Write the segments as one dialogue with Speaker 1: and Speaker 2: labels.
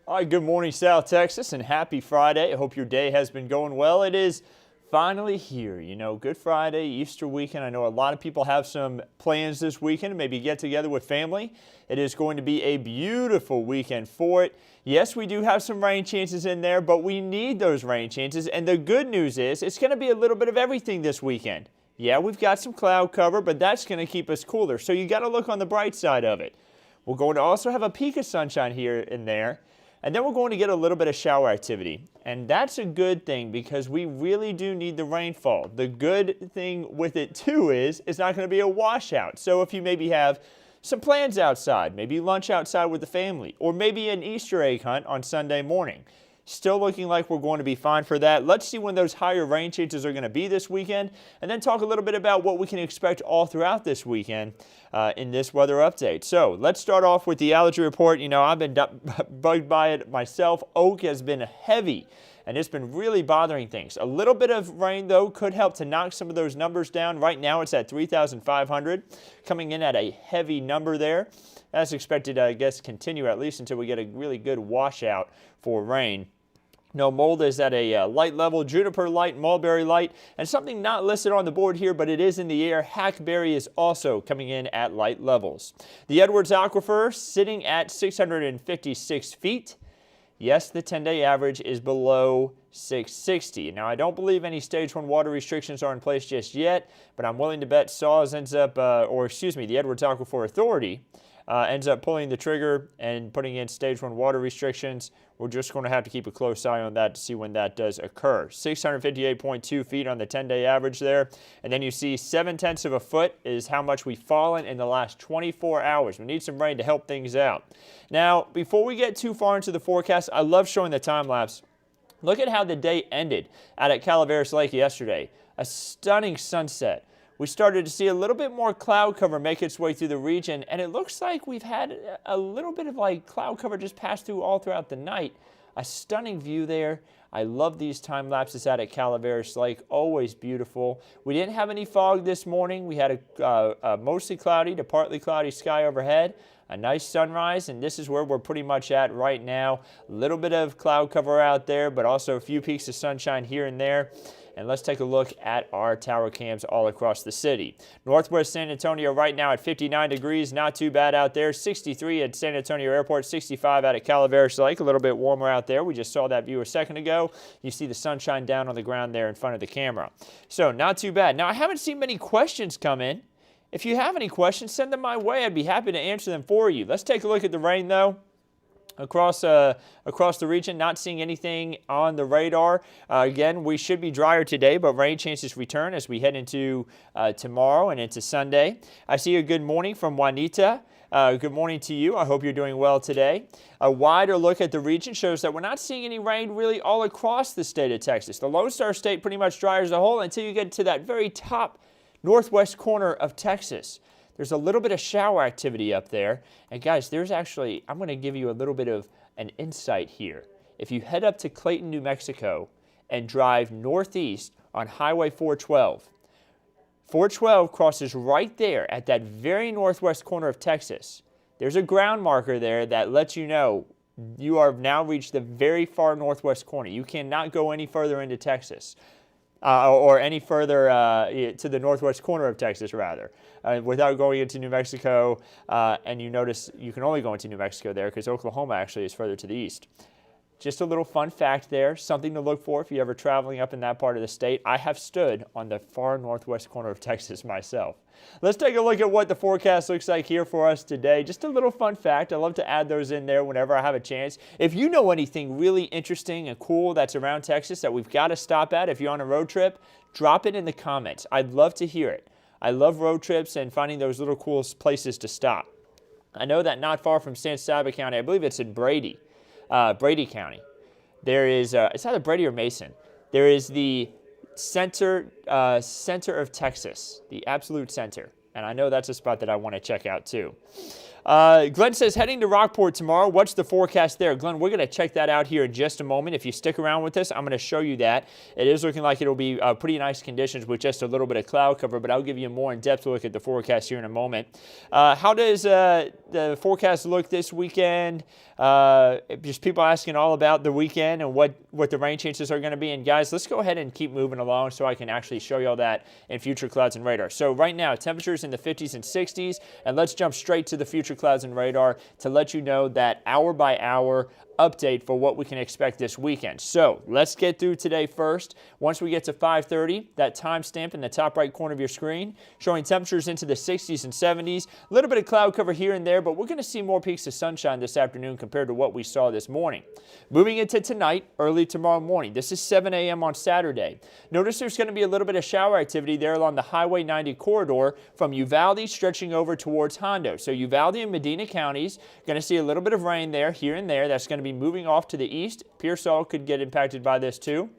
Speaker 1: All right, good morning, South Texas, and happy Friday. I hope your day has been going well. It is finally here. You know, Good Friday, Easter weekend. I know a lot of people have some plans this weekend, maybe get together with family. It is going to be a beautiful weekend for it. Yes, we do have some rain chances in there, but we need those rain chances. And the good news is it's going to be a little bit of everything this weekend. Yeah, we've got some cloud cover, but that's going to keep us cooler. So you got to look on the bright side of it. We're going to also have a peak of sunshine here and there. And then we're going to get a little bit of shower activity. And that's a good thing because we really do need the rainfall. The good thing with it too is it's not going to be a washout. So if you maybe have some plans outside, maybe lunch outside with the family, or maybe an Easter egg hunt on Sunday morning, still looking like we're going to be fine for that. Let's see when those higher rain chances are going to be this weekend, and then talk a little bit about what we can expect all throughout this weekend in this weather update. So let's start off with the allergy report. You know, I've been bugged by it myself. Oak has been heavy, and it's been really bothering things. A little bit of rain, though, could help to knock some of those numbers down. Right now, it's at 3,500, coming in at a heavy number there. That's expected to, I guess, continue at least until we get a really good washout for rain. No, mold is at a light level, juniper light, mulberry light, and something not listed on the board here, but it is in the air. Hackberry is also coming in at light levels. The Edwards Aquifer sitting at 656 feet. Yes, the 10-day average is below 660. Now, I don't believe any stage 1 water restrictions are in place just yet, but I'm willing to bet SAWS ends up, the Edwards Aquifer Authority ends up pulling the trigger and putting in stage 1 water restrictions. We're just going to have to keep a close eye on that to see when that does occur. 658.2 feet on the 10-day average there. And then you see 0.7 of a foot is how much we've fallen in the last 24 hours. We need some rain to help things out. Now, before we get too far into the forecast, I love showing the time lapse. Look at how the day ended out at Calaveras Lake yesterday. A stunning sunset. We started to see a little bit more cloud cover make its way through the region, and it looks like we've had a little bit of like cloud cover just pass through all throughout the night. A stunning view there. I love these time lapses out at Calaveras Lake, always beautiful. We didn't have any fog this morning. We had a mostly cloudy to partly cloudy sky overhead. A nice sunrise, and this is where we're pretty much at right now. A little bit of cloud cover out there, but also a few peaks of sunshine here and there. And let's take a look at our tower cams all across the city. Northwest San Antonio right now at 59 degrees, not too bad out there. 63 at San Antonio Airport, 65 out at Calaveras Lake, a little bit warmer out there. We just saw that view a second ago. You see the sunshine down on the ground there in front of the camera. So not too bad. Now, I haven't seen many questions come in. If you have any questions, send them my way. I'd be happy to answer them for you. Let's take a look at the rain, though. Across the region, not seeing anything on the radar. Again, we should be drier today, but rain chances return as we head into tomorrow and into Sunday. I see a good morning from Juanita. Good morning to you. I hope you're doing well today. A wider look at the region shows that we're not seeing any rain really all across the state of Texas. The Lone Star State pretty much dry as a whole until you get to that very top northwest corner of Texas. There's a little bit of shower activity up there. And guys, there's actually, I'm going to give you a little bit of an insight here. If you head up to Clayton, New Mexico and drive northeast on Highway 412, 412 crosses right there at that very northwest corner of Texas. There's a ground marker there that lets you know you have now reached the very far northwest corner. You cannot go any further into Texas. Or any further to the northwest corner of Texas, rather, without going into New Mexico. And you notice you can only go into New Mexico there because Oklahoma actually is further to the east. Just a little fun fact there, something to look for if you're ever traveling up in that part of the state. I have stood on the far northwest corner of Texas myself. Let's take a look at what the forecast looks like here for us today. Just a little fun fact. I love to add those in there whenever I have a chance. If you know anything really interesting and cool that's around Texas that we've got to stop at if you're on a road trip, drop it in the comments. I'd love to hear it. I love road trips and finding those little cool places to stop. I know that not far from San Saba County, I believe it's in Brady County. There is, it's either Brady or Mason. There is the center of Texas, the absolute center. And I know that's a spot that I want to check out too. Glenn says, heading to Rockport tomorrow. What's the forecast there? Glenn, we're going to check that out here in just a moment. If you stick around with us, I'm going to show you that. It is looking like it'll be pretty nice conditions with just a little bit of cloud cover, but I'll give you a more in-depth look at the forecast here in a moment. How does the forecast look this weekend? Just people asking all about the weekend and what the rain chances are going to be. And guys, let's go ahead and keep moving along so I can actually show you all that in future clouds and radar. So right now, temperatures in the 50s and 60s, and let's jump straight to the future clouds and radar to let you know that hour by hour update for what we can expect this weekend. So let's get through today first. Once we get to 5:30, that timestamp in the top right corner of your screen showing temperatures into the 60s and 70s. A little bit of cloud cover here and there, but we're going to see more peaks of sunshine this afternoon compared to what we saw this morning. Moving into tonight, early tomorrow morning. This is 7 a.m. on Saturday. Notice there's going to be a little bit of shower activity there along the Highway 90 corridor from Uvalde stretching over towards Hondo. So Uvalde and Medina counties, going to see a little bit of rain there, here and there. That's going to be moving off to the east. Pearsall could get impacted by this too.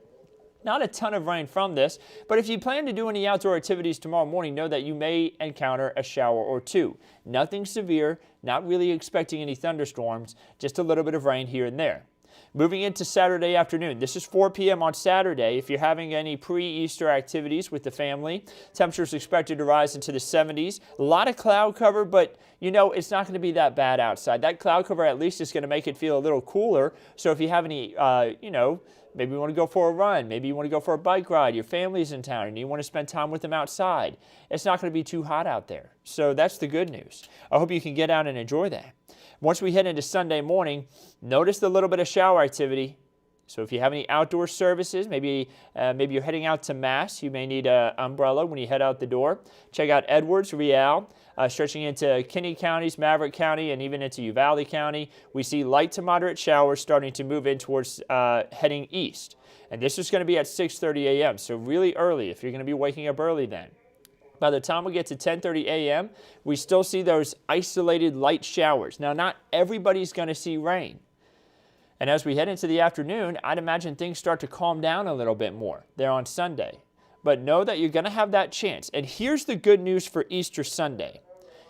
Speaker 1: Not a ton of rain from this, but if you plan to do any outdoor activities tomorrow morning, know that you may encounter a shower or two. Nothing severe, not really expecting any thunderstorms, just a little bit of rain here and there. Moving into Saturday afternoon, this is 4 p.m. on Saturday. If you're having any pre-Easter activities with the family, temperatures expected to rise into the 70s. A lot of cloud cover, but you know it's not going to be that bad outside. That cloud cover at least is going to make it feel a little cooler. So if you have any, maybe you want to go for a run, maybe you want to go for a bike ride, your family's in town and you want to spend time with them outside, it's not going to be too hot out there. So that's the good news. I hope you can get out and enjoy that. Once we head into Sunday morning, notice the little bit of shower activity. So if you have any outdoor services, maybe you're heading out to Mass, you may need an umbrella when you head out the door. Check out Edwards, Real, stretching into Kinney counties, Maverick County, and even into Uvalde County. We see light to moderate showers starting to move in towards heading east. And this is going to be at 6:30 a.m., so really early if you're going to be waking up early then. By the time we get to 10:30 a.m., we still see those isolated light showers. Now, not everybody's going to see rain. And as we head into the afternoon, I'd imagine things start to calm down a little bit more there on Sunday. But know that you're going to have that chance. And here's the good news for Easter Sunday.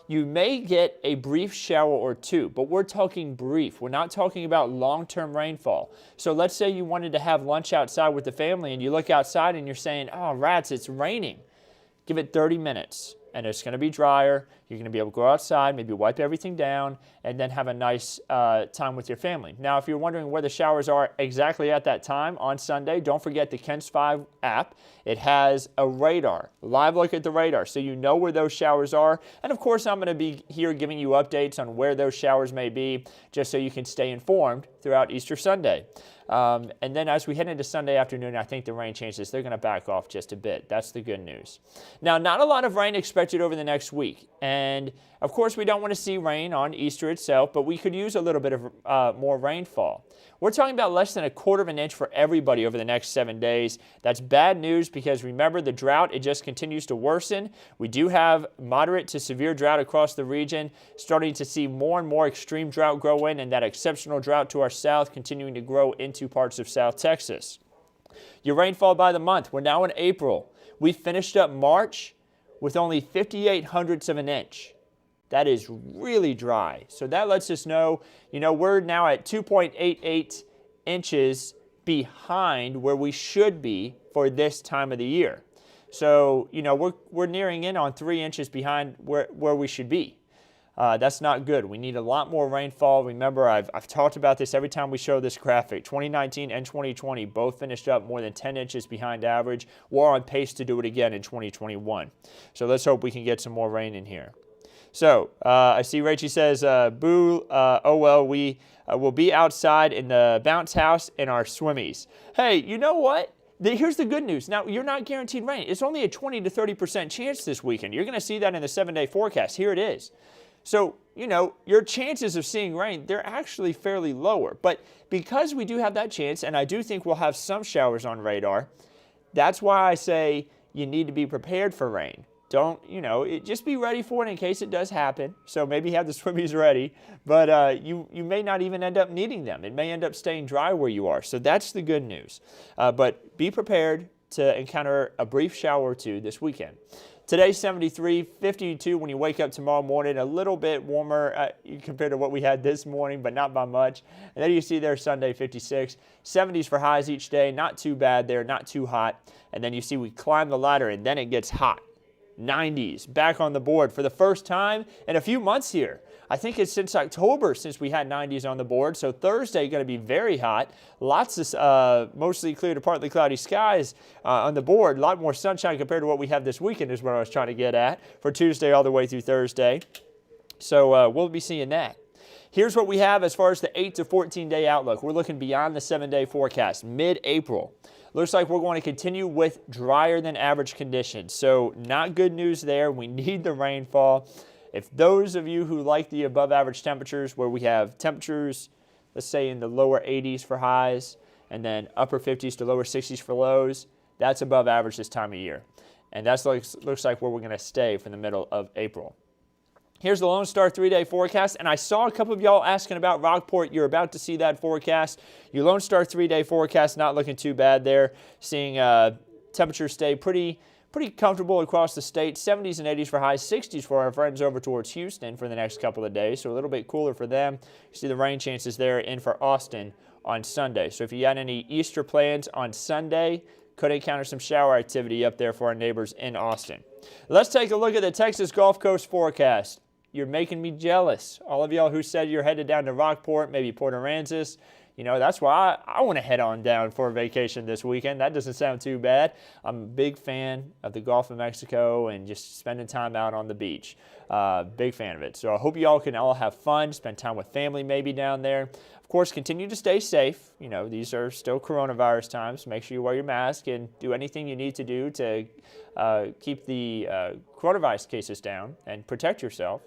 Speaker 1: You may get a brief shower or two, but we're talking brief. We're not talking about long-term rainfall. So let's say you wanted to have lunch outside with the family and you look outside and you're saying, oh, rats, it's raining. Give it 30 minutes and it's going to be drier. You're going to be able to go outside, maybe wipe everything down, and then have a nice time with your family. Now, if you're wondering where the showers are exactly at that time on Sunday, don't forget the KENS 5 app. It has a radar, live look at the radar, so you know where those showers are. And of course, I'm going to be here giving you updates on where those showers may be, just so you can stay informed throughout Easter Sunday. And then as we head into Sunday afternoon, I think the rain chances, they're going to back off just a bit. That's the good news. Now, not a lot of rain expected over the next week. And of course, we don't want to see rain on Easter itself, but we could use a little bit of more rainfall. We're talking about less than 1/4 of an inch for everybody over the next 7 days. That's bad news because remember, the drought, it just continues to worsen. We do have moderate to severe drought across the region, starting to see more and more extreme drought grow in, and that exceptional drought to our south continuing to grow into parts of South Texas. Your rainfall by the month, we're now in April. We finished up March with only 0.58 of an inch. That is really dry. So that lets us know, we're now at 2.88 inches behind where we should be for this time of the year. So, we're nearing in on 3 inches behind where we should be. That's not good. We need a lot more rainfall. Remember, I've talked about this every time we show this graphic. 2019 and 2020 both finished up more than 10 inches behind average. We're on pace to do it again in 2021. So let's hope we can get some more rain in here. So I see Rachie says, boo, oh well, we will be outside in the bounce house in our swimmies. Hey, you know what? Here's the good news. Now, you're not guaranteed rain. It's only a 20 to 30% chance this weekend. You're going to see that in the 7-day forecast. Here it is. So, your chances of seeing rain, they're actually fairly lower. But because we do have that chance, and I do think we'll have some showers on radar, that's why I say you need to be prepared for rain. Don't, just be ready for it in case it does happen. So maybe have the swimmies ready, but you may not even end up needing them. It may end up staying dry where you are. So that's the good news. But be prepared to encounter a brief shower or two this weekend. Today, 73, 52 when you wake up tomorrow morning. A little bit warmer compared to what we had this morning, but not by much. And then you see there Sunday, 56. 70s for highs each day. Not too bad there, not too hot. And then you see we climb the ladder, and then it gets hot. 90s back on the board for the first time in a few months here. I think it's since October since we had 90s on the board. So Thursday going to be very hot. Lots of mostly clear to partly cloudy skies on the board. A lot more sunshine compared to what we have this weekend is what I was trying to get at for Tuesday all the way through Thursday. So we'll be seeing that. Here's what we have as far as the 8 to 14 day outlook. We're looking beyond the 7-day forecast, mid-April. Looks like we're going to continue with drier than average conditions. So not good news there. We need the rainfall. If those of you who like the above average temperatures, where we have temperatures, let's say in the lower 80s for highs and then upper 50s to lower 60s for lows, that's above average this time of year. And that looks like where we're going to stay for the middle of April. Here's the Lone Star 3-day forecast, and I saw a couple of y'all asking about Rockport. You're about to see that forecast. Your Lone Star 3-day forecast not looking too bad there. Seeing temperatures stay pretty comfortable across the state. 70s and 80s for highs, 60s for our friends over towards Houston for the next couple of days, so a little bit cooler for them. You see the rain chances there in for Austin on Sunday. So if you got any Easter plans on Sunday, could encounter some shower activity up there for our neighbors in Austin. Let's take a look at the Texas Gulf Coast forecast. You're making me jealous. All of y'all who said you're headed down to Rockport, maybe Port Aransas, you know, that's why I want to head on down for a vacation this weekend. That doesn't sound too bad. I'm a big fan of the Gulf of Mexico and just spending time out on the beach. Big fan of it. So I hope you all can all have fun, spend time with family maybe down there. Of course, continue to stay safe. You know, these are still coronavirus times. Make sure you wear your mask and do anything you need to do to keep the coronavirus cases down and protect yourself.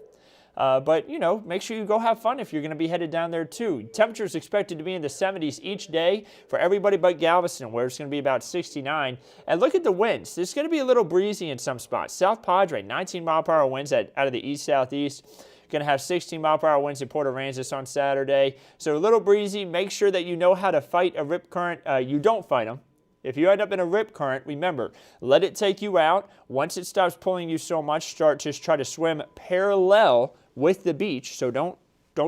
Speaker 1: But, you know, make sure you go have fun if you're going to be headed down there, too. Temperatures expected to be in the 70s each day for everybody but Galveston, where it's going to be about 69. And look at the winds. It's going to be a little breezy in some spots. South Padre, 19-mile-per-hour winds out of the east-southeast. Going to have 16-mile-per-hour winds in Port Aransas on Saturday. So a little breezy. Make sure that you know how to fight a rip current. You don't fight them. If you end up in a rip current, remember, let it take you out. Once it stops pulling you so much, just try to swim parallel with the beach. So don't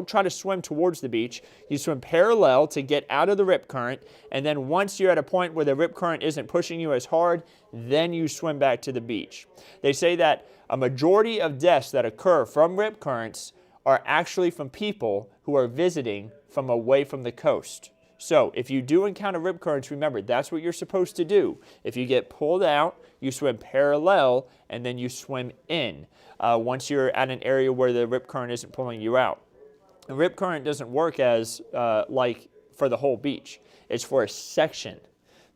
Speaker 1: try to swim towards the beach. You swim parallel to get out of the rip current. And then once you're at a point where the rip current isn't pushing you as hard, then you swim back to the beach. They say that a majority of deaths that occur from rip currents are actually from people who are visiting from away from the coast. So if you do encounter rip currents, remember, that's what you're supposed to do. If you get pulled out, you swim parallel, and then you swim in once you're at an area where the rip current isn't pulling you out. The rip current doesn't work as like for the whole beach. It's for a section.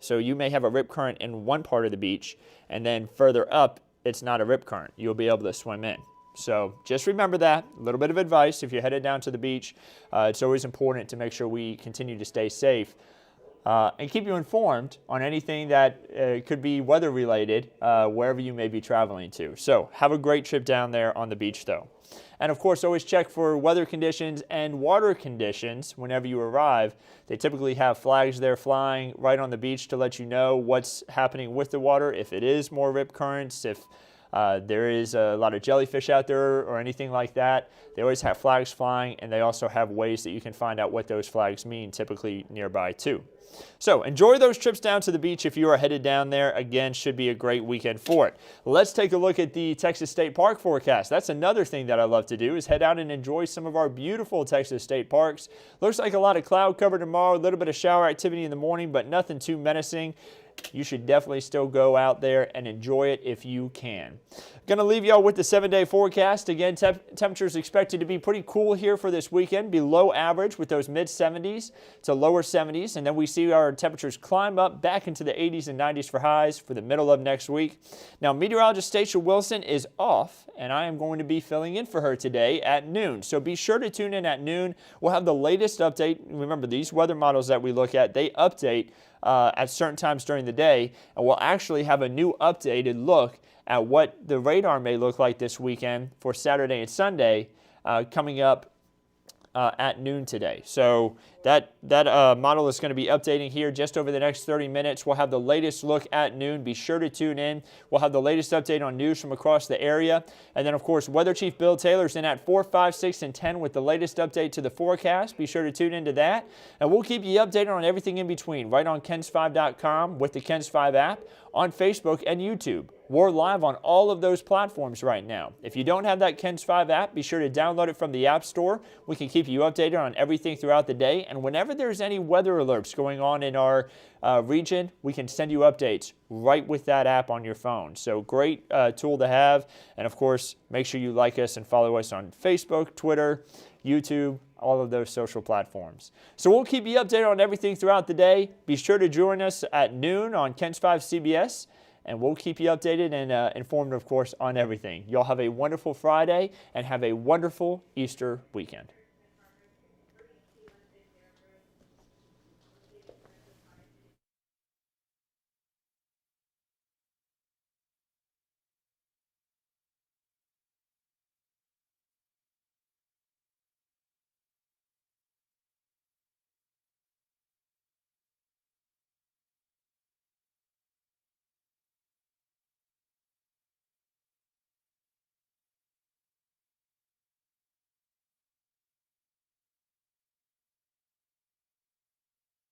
Speaker 1: So you may have a rip current in one part of the beach, and then further up, it's not a rip current. You'll be able to swim in. So just remember that. A little bit of advice if you're headed down to the beach. It's always important to make sure we continue to stay safe and keep you informed on anything that could be weather related wherever you may be traveling to. So have a great trip down there on the beach though. And of course, always check for weather conditions and water conditions whenever you arrive. They typically have flags there flying right on the beach to let you know what's happening with the water, if it is more rip currents, if there is a lot of jellyfish out there or anything like that. They always have flags flying, and they also have ways that you can find out what those flags mean, typically nearby too. So enjoy those trips down to the beach if you are headed down there. Again, should be a great weekend for it. Let's take a look at the Texas State Park forecast. That's another thing that I love to do, is head out and enjoy some of our beautiful Texas State parks. Looks like a lot of cloud cover tomorrow, a little bit of shower activity in the morning, but nothing too menacing. You should definitely still go out there and enjoy it if you can. Going to leave y'all with the 7-day forecast. Again, temperatures expected to be pretty cool here for this weekend, below average with those mid-70s to lower 70s. And then we see our temperatures climb up back into the 80s and 90s for highs for the middle of next week. Now, Meteorologist Andrew Wilson is off, and I am going to be filling in for her today at noon. So be sure to tune in at noon. We'll have the latest update. Remember, these weather models that we look at, they update at certain times during the day, and we'll actually have a new updated look at what the radar may look like this weekend for Saturday and Sunday coming up at noon today. So that model is going to be updating here just over the next 30 minutes. We'll have the latest look at noon. Be sure to tune in. We'll have the latest update on news from across the area. And then, of course, Weather Chief Bill Taylor's in at 4, 5, 6, and 10 with the latest update to the forecast. Be sure to tune into that. And we'll keep you updated on everything in between right on KENS5.com with the KENS5 app, on Facebook and YouTube. We're live on all of those platforms right now. If you don't have that KENS5 app, be sure to download it from the App Store. We can keep you updated on everything throughout the day. And whenever there's any weather alerts going on in our region, we can send you updates right with that app on your phone. So great tool to have. And of course, make sure you like us and follow us on Facebook, Twitter, YouTube, all of those social platforms. So we'll keep you updated on everything throughout the day. Be sure to join us at noon on KENS5 CBS. And we'll keep you updated and informed, of course, on everything. Y'all have a wonderful Friday and have a wonderful Easter weekend.